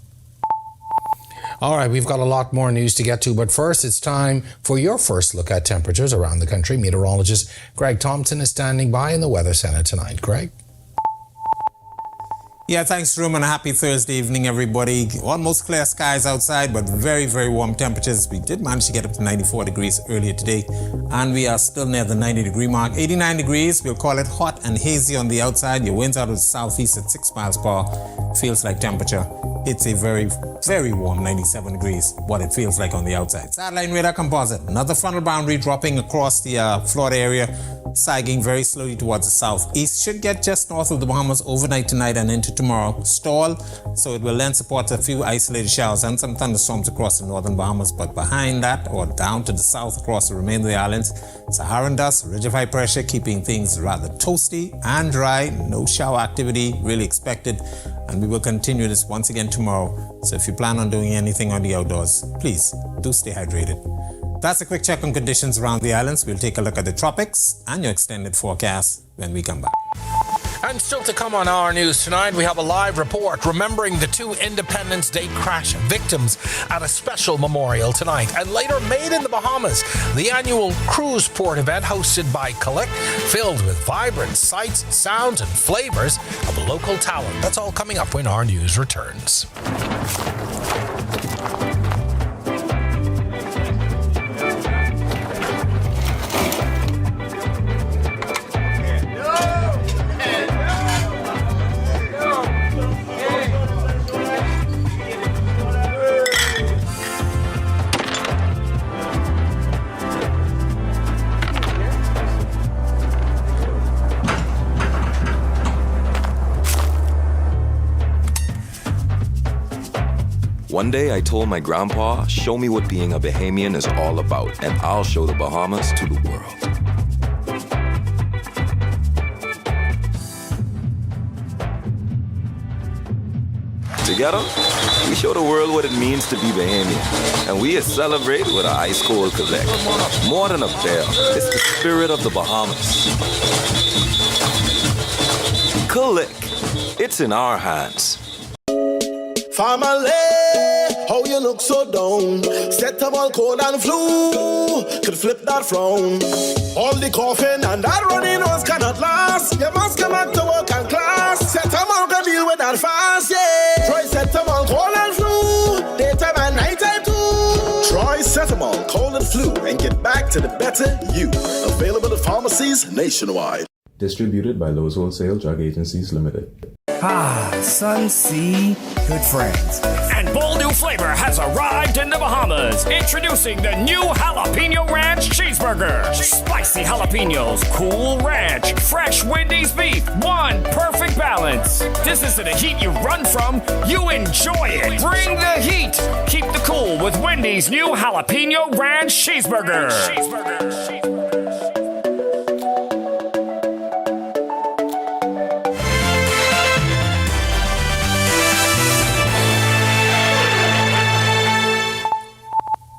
All right, we've got a lot more news to get to, but first it's time for your first look at temperatures around the country. Meteorologist Greg Thompson is standing by in the Weather Center tonight. Greg? Yeah, thanks, Room, and a happy Thursday evening, everybody. Almost clear skies outside, but very, very warm temperatures. We did manage to get up to 94 degrees earlier today, and we are still near the 90-degree mark. 89 degrees, we'll call it hot and hazy on the outside. Your winds out of the southeast at 6 miles per hour. Feels like temperature. It's a very, very warm 97 degrees, what it feels like on the outside. Satellite radar composite. Another frontal boundary dropping across the Florida area, sagging very slowly towards the southeast. Should get just north of the Bahamas overnight tonight and into tomorrow. Stall, so it will lend support to a few isolated showers and some thunderstorms across the northern Bahamas, but behind that, or down to the south across the remainder of the islands, Saharan dust, ridge of high pressure, keeping things rather toasty and dry. No shower activity really expected, and we will continue this once again tomorrow. So if you plan on doing anything on the outdoors, please do stay hydrated. That's a quick check on conditions around the islands. We'll take a look at the tropics and your extended forecast when we come back. And still to come on our news tonight, we have a live report remembering the 2 Independence Day crash victims at a special memorial tonight. And later, Made in the Bahamas, the annual Cruise Port event hosted by Collect, filled with vibrant sights, sounds, and flavors of local talent. That's all coming up when our news returns. One day I told my grandpa, show me what being a Bahamian is all about, and I'll show the Bahamas to the world. Together, we show the world what it means to be Bahamian, and we celebrate with our ice cold Quebec. More than a bear, it's the spirit of the Bahamas. Click, it's in our hands. Family, How you look so down? Set up all cold and flu. Could flip that frown. All the coughing and that running nose cannot last. You must come back to work and class. Set up all can deal with that fast, yeah. Try set up all cold and flu. Daytime and nighttime too. Try Cetamol, cold and flu, and get back to the better you. Available at pharmacies nationwide. Distributed by Lowe's Wholesale Drug Agencies Limited. Sunsea, good friends. And bold new flavor has arrived in the Bahamas. Introducing the new Jalapeno Ranch Cheeseburger. Spicy jalapenos, cool ranch, fresh Wendy's beef, one perfect balance. This isn't a heat you run from, you enjoy it. Bring the heat. Keep the cool with Wendy's new Jalapeno Ranch Cheeseburger.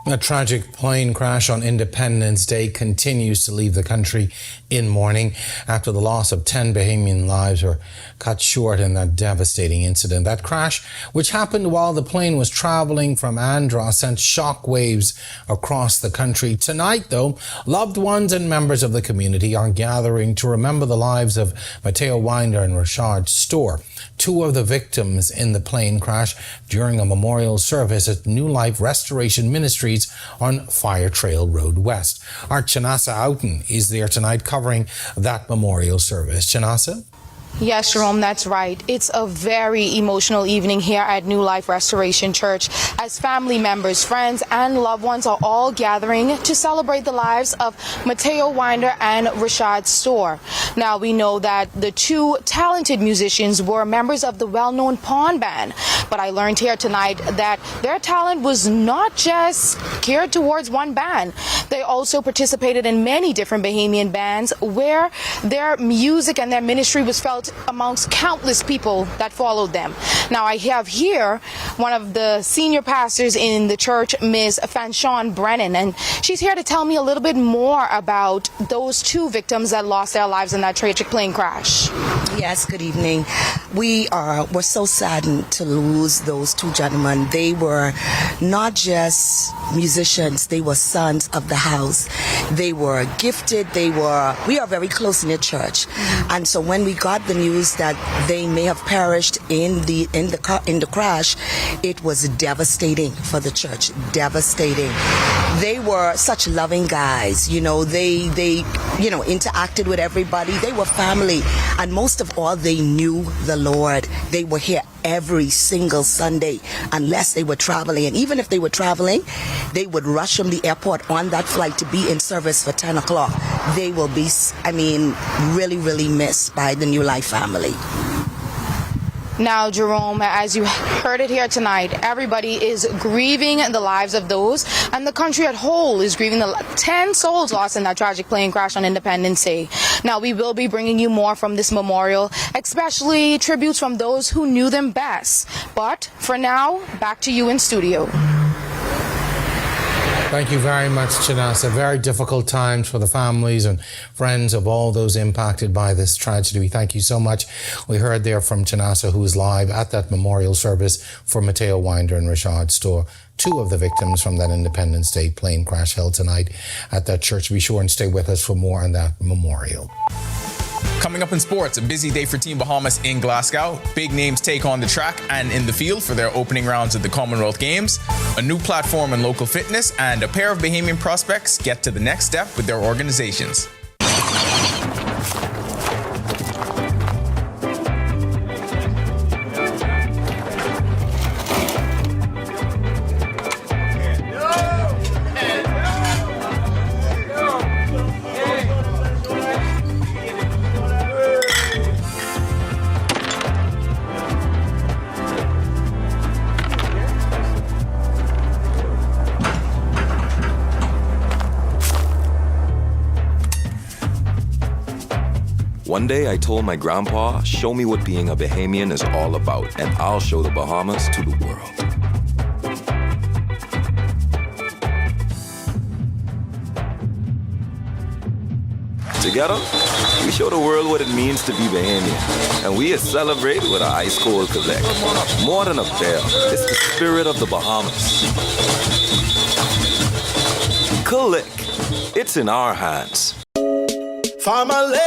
A tragic plane crash on Independence Day continues to leave the country in mourning after the loss of 10 Bahamian lives were cut short in that devastating incident. That crash, which happened while the plane was traveling from Andros, sent shock waves across the country. Tonight, though, loved ones and members of the community are gathering to remember the lives of Mateo Winder and Rashad Storr, two of the victims in the plane crash, during a memorial service at New Life Restoration Ministries on Fire Trail Road West. Our Chanasa Outen is there tonight covering that memorial service. Chanasa? Yes, Jerome, that's right. It's a very emotional evening here at New Life Restoration Church as family members, friends, and loved ones are all gathering to celebrate the lives of Mateo Winder and Rashad Storr. Now, we know that the two talented musicians were members of the well-known Pawn Band, but I learned here tonight that their talent was not just geared towards one band. They also participated in many different Bahamian bands where their music and their ministry was felt amongst countless people that followed them. Now, I have here one of the senior pastors in the church, Ms. Fanshawn Brennan, and she's here to tell me a little bit more about those two victims that lost their lives in that tragic plane crash. Yes, good evening. We're so saddened to lose those two gentlemen. They were not just musicians, they were sons of the house. They were gifted, we are very close in the church. And so when we got the news that they may have perished in the crash, it was devastating for the church. Devastating. They were such loving guys. They interacted with everybody. They were family, and most of all, they knew the Lord. They were here every single Sunday, unless they were traveling. And even if they were traveling, they would rush from the airport on that flight to be in service for 10 o'clock. They will be, really, really missed by the New Life family. Now, Jerome, as you heard it here tonight, everybody is grieving the lives of those, and the country at whole is grieving the 10 souls lost in that tragic plane crash on Independence Day. Now, we will be bringing you more from this memorial, especially tributes from those who knew them best. But for now, back to you in studio. Thank you very much, Chanasa. Very difficult times for the families and friends of all those impacted by this tragedy. We thank you so much. We heard there from Chanasa, who is live at that memorial service for Mateo Winder and Rashad Storr, two of the victims from that Independence Day plane crash held tonight at that church. Be sure and stay with us for more on that memorial. Coming up in sports, a busy day for Team Bahamas in Glasgow. Big names take on the track and in the field for their opening rounds at the Commonwealth Games. A new platform in local fitness, and a pair of Bahamian prospects get to the next step with their organizations. One day I told my grandpa, show me what being a Bahamian is all about, and I'll show the Bahamas to the world. Together, we show the world what it means to be Bahamian. And we celebrate with our ice cold collect. More than a bear, it's the spirit of the Bahamas. Collect. It's in our hands. Family,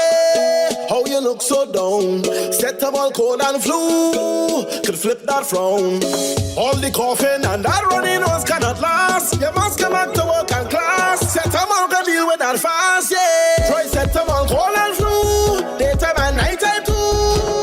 how you look so down? Set up all cold and flu, could flip that frown. All the coughing and that runny nose cannot last. You must come back to work and class. Set them all can deal with that fast, yeah. Try set them all cold and flu, daytime and nighttime too.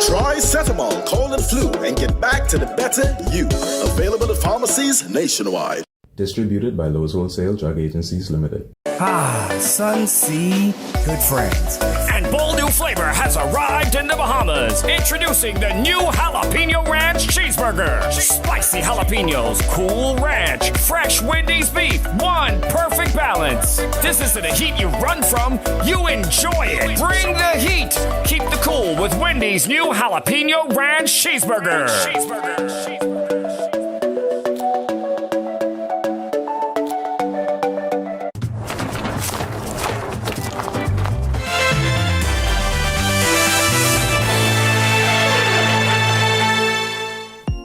Try Setamol, cold and flu, and get back to the better you. Available at pharmacies nationwide. Distributed by Lowe's Wholesale Drug Agencies Limited. Ah, Sun Sea, good friends. And bold new flavor has arrived in the Bahamas. Introducing the new Jalapeno Ranch Cheeseburger. Spicy jalapenos, cool ranch, fresh Wendy's beef, one perfect balance. This isn't a heat you run from, you enjoy it. Bring the heat. Keep the cool with Wendy's new Jalapeno Ranch Cheeseburger.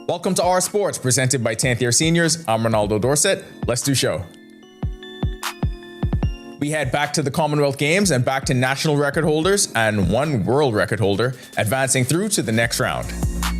Welcome to Our Sports, presented by 10th Year Seniors. I'm Ronaldo Dorset. Let's do show. We head back to the Commonwealth Games and back to national record holders and one world record holder advancing through to the next round.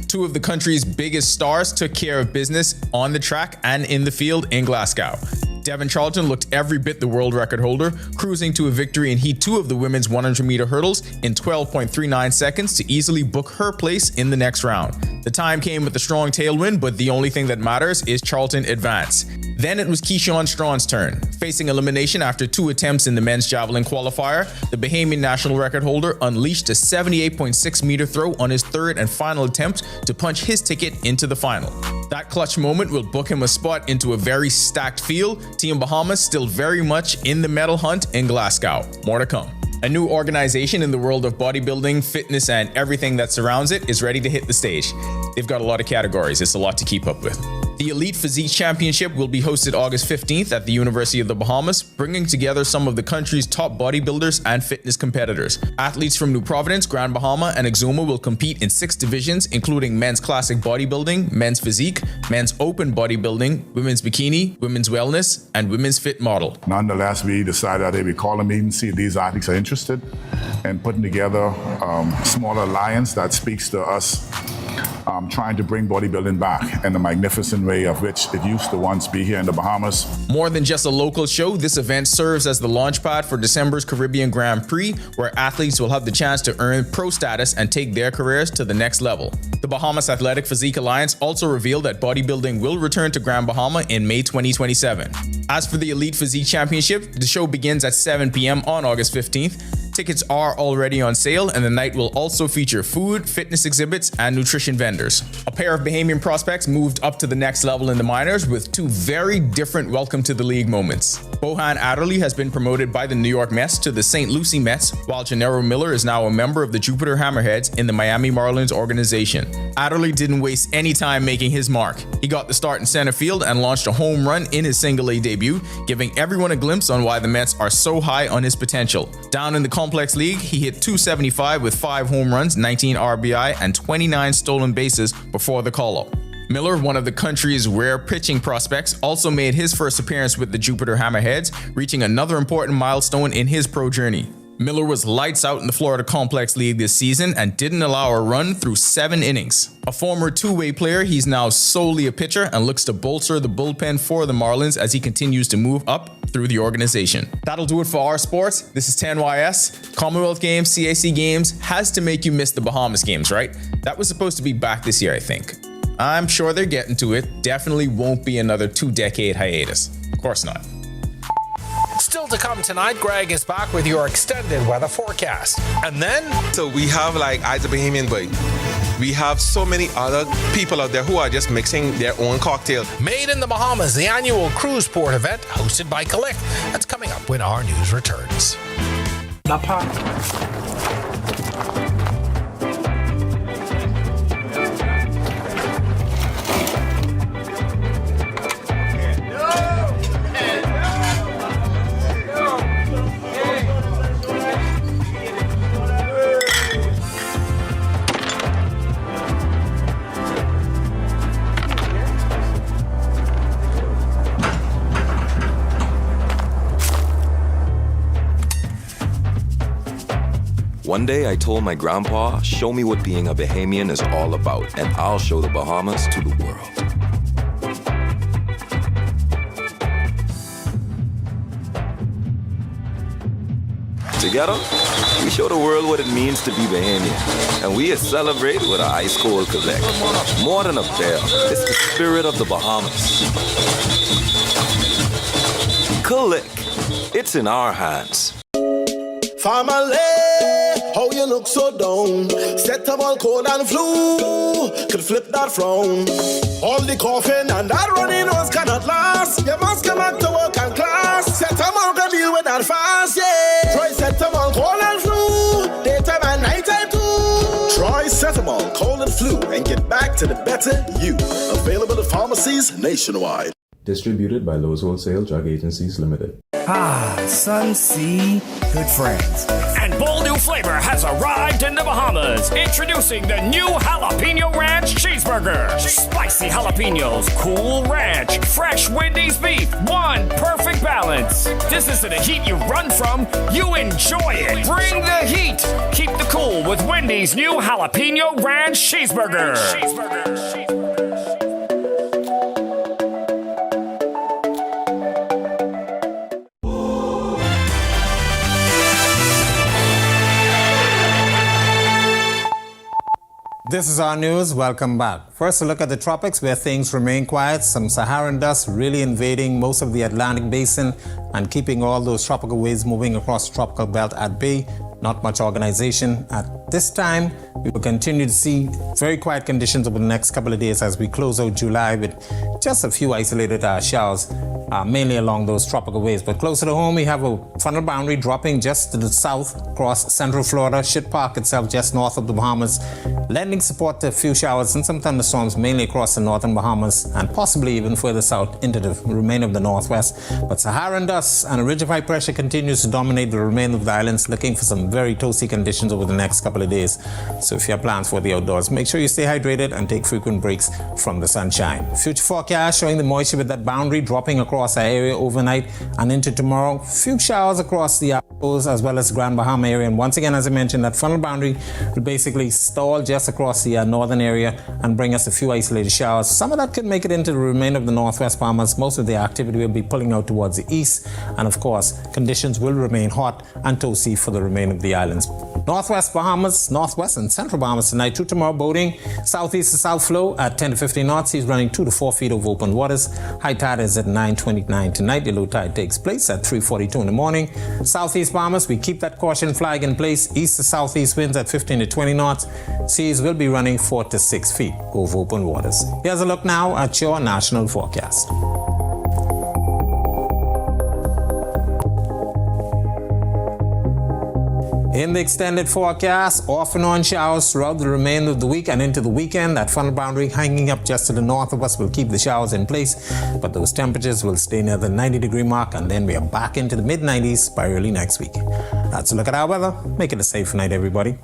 Two of the country's biggest stars took care of business on the track and in the field in Glasgow. Devon Charlton looked every bit the world record holder, cruising to a victory in Heat 2 of the women's 100-meter hurdles in 12.39 seconds to easily book her place in the next round. The time came with a strong tailwind, but the only thing that matters is Charlton advance. Then it was Keyshawn Strawn's turn. Facing elimination after 2 attempts in the men's javelin qualifier, the Bahamian national record holder unleashed a 78.6-meter throw on his third and final attempt to punch his ticket into the final. That clutch moment will book him a spot into a very stacked field. Team Bahamas still very much in the medal hunt in Glasgow. More to come. A new organization in the world of bodybuilding, fitness, and everything that surrounds it is ready to hit the stage. They've got a lot of categories. It's a lot to keep up with. The Elite Physique Championship will be hosted August 15th at the University of the Bahamas, bringing together some of the country's top bodybuilders and fitness competitors. Athletes from New Providence, Grand Bahama, and Exuma will compete in 6 divisions, including men's classic bodybuilding, men's physique, men's open bodybuilding, women's bikini, women's wellness, and women's fit model. Nonetheless, we decided that we call a meeting, see if these athletes are interested in putting together a small alliance that speaks to us trying to bring bodybuilding back in the magnificent way of which it used to once be here in the Bahamas. More than just a local show, this event serves as the launchpad for December's Caribbean Grand Prix, where athletes will have the chance to earn pro status and take their careers to the next level. The Bahamas Athletic Physique Alliance also revealed that bodybuilding will return to Grand Bahama in May 2027. As for the Elite Physique Championship, the show begins at 7 p.m. on August 15th. Tickets are already on sale, and the night will also feature food, fitness exhibits, and nutrition vendors. A pair of Bahamian prospects moved up to the next level in the minors with 2 very different welcome to the league moments. Bohan Adderley has been promoted by the New York Mets to the St. Lucie Mets, while Gennaro Miller is now a member of the Jupiter Hammerheads in the Miami Marlins organization. Adderley didn't waste any time making his mark. He got the start in center field and launched a home run in his single-A debut, giving everyone a glimpse on why the Mets are so high on his potential. Down in the Complex League, he hit .275 with 5 home runs, 19 RBI, and 29 stolen bases before the call-up. Miller, one of the country's rare pitching prospects, also made his first appearance with the Jupiter Hammerheads, reaching another important milestone in his pro journey. Miller was lights out in the Florida Complex League this season and didn't allow a run through 7 innings. A former 2-way player, he's now solely a pitcher and looks to bolster the bullpen for the Marlins as he continues to move up through the organization. That'll do it for Our Sports. This is 10YS. Commonwealth Games, CAC Games has to make you miss the Bahamas Games, right? That was supposed to be back this year, I think. I'm sure they're getting to it. Definitely won't be another 2-decade hiatus. Of course not. Still to come tonight, Greg is back with your extended weather forecast. And then... So we have as a Bahamian boy, we have so many other people out there who are just mixing their own cocktail. Made in the Bahamas, the annual Cruise Port event hosted by Collect. That's coming up when our news returns. One day I told my grandpa, show me what being a Bahamian is all about, and I'll show the Bahamas to the world. Together, we show the world what it means to be Bahamian, and we celebrate with our ice cold collect. More than a bear, it's the spirit of the Bahamas. Collect, it's in our hands. Family, how you look so down? Set up all cold and flu, could flip that frown. All the coughing and that running nose cannot last. You must come back to work and class. Set up all can deal with that fast, yeah. Try set up all cold and flu, daytime and nighttime too. Try Cetamol, cold and flu, and get back to the better you. Available at pharmacies nationwide. Distributed by Lowe's Wholesale Drug Agencies Limited. Ah, Sun-Sea, good friends. And bold new flavor has arrived in the Bahamas. Introducing the new Jalapeno Ranch Cheeseburger. Spicy jalapenos, cool ranch, fresh Wendy's beef, one perfect balance. This isn't a heat you run from, you enjoy it. Bring the heat. Keep the cool with Wendy's new Jalapeno Ranch Cheeseburger. This is our news. Welcome back. First, a look at the tropics where things remain quiet. Some Saharan dust really invading most of the Atlantic basin and keeping all those tropical waves moving across the tropical belt at bay. Not much organization. At this time, we will continue to see very quiet conditions over the next couple of days as we close out July with just a few isolated showers, mainly along those tropical waves. But closer to home, we have a frontal boundary dropping just to the south across central Florida. Shit Park itself just north of the Bahamas, lending support to a few showers and some thunderstorms mainly across the northern Bahamas and possibly even further south into the remainder of the northwest. But Saharan dust and a ridge of high pressure continues to dominate the remainder of the islands, looking for some very toasty conditions over the next couple of days. So if you have plans for the outdoors, make sure you stay hydrated and take frequent breaks from the sunshine. Future forecast showing the moisture with that boundary dropping across our area overnight and into tomorrow. Few showers across the Atolls as well as the Grand Bahama area. And once again, as I mentioned, that frontal boundary will basically stall just across the northern area and bring us a few isolated showers. Some of that could make it into the remainder of the northwest Bahamas. Most of the activity will be pulling out towards the east. And of course, conditions will remain hot and toasty for the remainder of the islands. Northwest Bahamas, northwest and central Bahamas tonight through tomorrow, boating southeast to south flow at 10 to 15 knots. Seas running 2 to 4 feet over open waters. High tide is at 9:29 tonight. The low tide takes place at 3:42 in the morning. Southeast Bahamas, we keep that caution flag in place. East to southeast winds at 15 to 20 knots. Seas will be running 4 to 6 feet over open waters. Here's a look now at your national forecast. In the extended forecast, off and on showers throughout the remainder of the week and into the weekend. That frontal boundary hanging up just to the north of us will keep the showers in place, but those temperatures will stay near the 90-degree mark, and then we are back into the mid-90s by early next week. That's a look at our weather. Make it a safe night, everybody.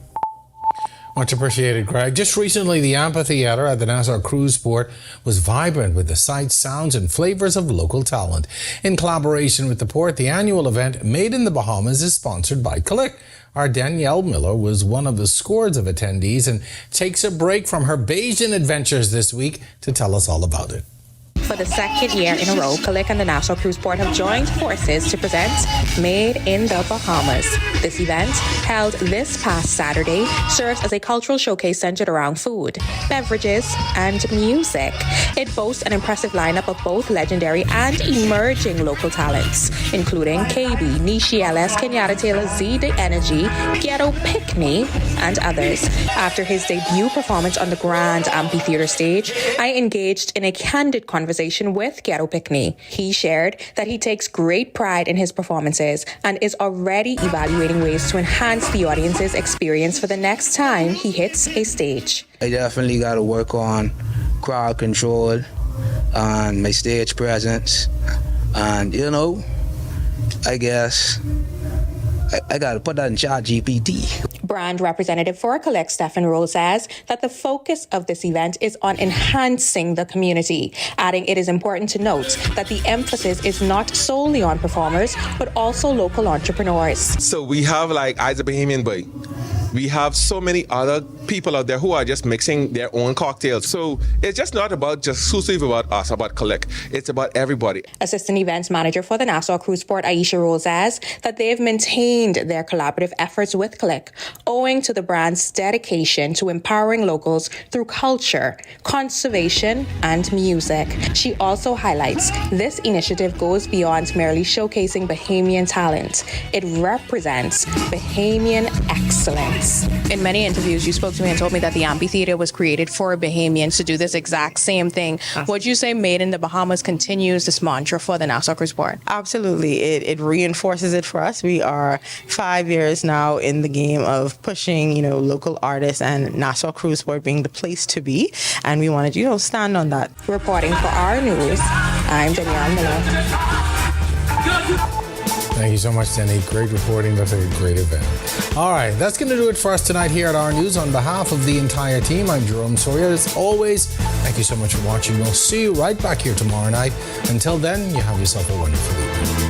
Much appreciated, Greg. Just recently, the amphitheater at the Nassau Cruise Port was vibrant with the sights, sounds, and flavors of local talent. In collaboration with the port, the annual event Made in the Bahamas is sponsored by Click. Our Danielle Miller was one of the scores of attendees and takes a break from her Bayesian adventures this week to tell us all about it. For the second year in a row, Kalik and the Nassau Cruise Port have joined forces to present Made in the Bahamas. This event, held this past Saturday, serves as a cultural showcase centered around food, beverages, and music. It boasts an impressive lineup of both legendary and emerging local talents, including KB, Nishi LS, Kenyatta Taylor, Z The Energy, Ghetto Picnic, and others. After his debut performance on the Grand Amphitheater stage, I engaged in a candid conversation with Ghetto Picnic. He shared that he takes great pride in his performances and is already evaluating ways to enhance the audience's experience for the next time he hits a stage. I definitely got to work on crowd control and my stage presence, and I guess I got to put that in ChatGPT. Brand representative for Collect, Stephen Roll, says that the focus of this event is on enhancing the community, adding it is important to note that the emphasis is not solely on performers, but also local entrepreneurs. So we have like Eyes of Bahamian Boy. we have so many other people out there who are just mixing their own cocktails. So it's just not about just exclusive about us, about Collect. It's about everybody. Assistant Events Manager for the Nassau Cruise Port, Aisha Rose, says that they've maintained their collaborative efforts with Click owing to the brand's dedication to empowering locals through culture, conservation, and music. She also highlights this initiative goes beyond merely showcasing Bahamian talent. It represents Bahamian excellence. In many interviews, you spoke to me and told me that the amphitheater was created for Bahamians to do this exact same thing. Would you say Made in the Bahamas continues this mantra for the Nassau Cruise Port? Absolutely. It reinforces it for us. We are 5 years now in the game of pushing, local artists and Nassau Cruise Port being the place to be. And we wanted, stand on that. Reporting for our news, I'm Danielle Miller. Thank you so much, Denny. Great reporting. That's a great event. All right, that's going to do it for us tonight here at Our News. On behalf of the entire team, I'm Jerome Sawyer. As always, thank you so much for watching. We'll see you right back here tomorrow night. Until then, you have yourself a wonderful evening.